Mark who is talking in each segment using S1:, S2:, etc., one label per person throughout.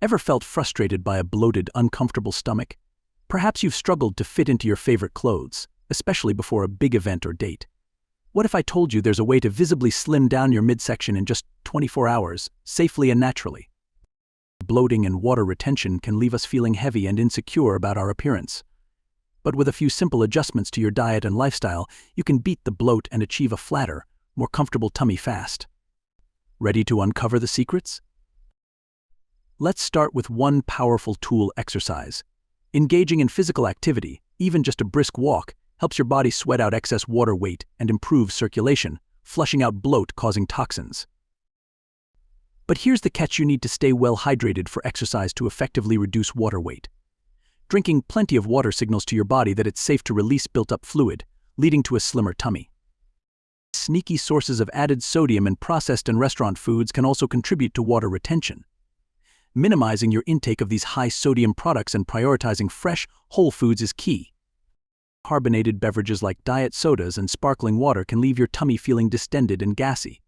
S1: Ever felt frustrated by a bloated, uncomfortable stomach? Perhaps you've struggled to fit into your favorite clothes, especially before a big event or date. What if I told you there's a way to visibly slim down your midsection in just 24 hours, safely and naturally? Bloating and water retention can leave us feeling heavy and insecure about our appearance. But with a few simple adjustments to your diet and lifestyle, you can beat the bloat and achieve a flatter, more comfortable tummy fast. Ready to uncover the secrets? Let's start with one powerful tool: exercise. Engaging in physical activity, even just a brisk walk, helps your body sweat out excess water weight and improves circulation, flushing out bloat causing toxins. But here's the catch: you need to stay well hydrated for exercise to effectively reduce water weight. Drinking plenty of water signals to your body that it's safe to release built-up fluid, leading to a slimmer tummy. Sneaky sources of added sodium in processed and restaurant foods can also contribute to water retention. Minimizing your intake of these high-sodium products and prioritizing fresh, whole foods is key. Carbonated beverages like diet sodas and sparkling water can leave your tummy feeling distended and gassy.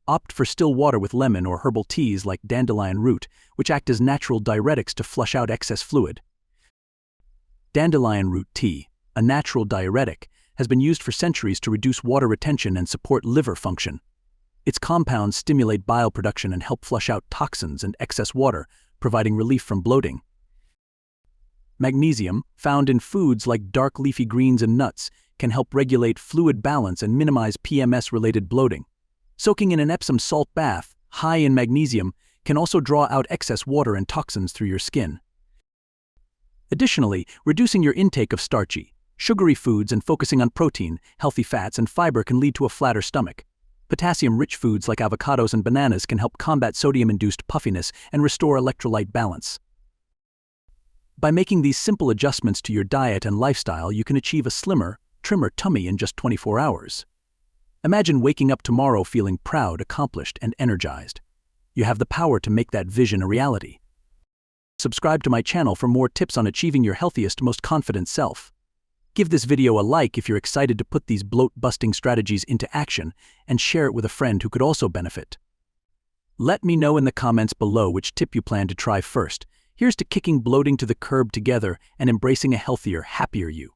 S1: Opt for still water with lemon or herbal teas like dandelion root, which act as natural diuretics to flush out excess fluid. Dandelion root tea, a natural diuretic, has been used for centuries to reduce water retention and support liver function. Its compounds stimulate bile production and help flush out toxins and excess water, providing relief from bloating. Magnesium, found in foods like dark leafy greens and nuts, can help regulate fluid balance and minimize PMS-related bloating. Soaking in an Epsom salt bath, high in magnesium, can also draw out excess water and toxins through your skin. Additionally, reducing your intake of starchy, sugary foods and focusing on protein, healthy fats, and fiber can lead to a flatter stomach. Potassium-rich foods like avocados and bananas can help combat sodium-induced puffiness and restore electrolyte balance. By making these simple adjustments to your diet and lifestyle, you can achieve a slimmer, trimmer tummy in just 24 hours. Imagine waking up tomorrow feeling proud, accomplished, and energized. You have the power to make that vision a reality. Subscribe to my channel for more tips on achieving your healthiest, most confident self. Give this video a like if you're excited to put these bloat-busting strategies into action, and share it with a friend who could also benefit. Let me know in the comments below which tip you plan to try first. Here's to kicking bloating to the curb together and embracing a healthier, happier you.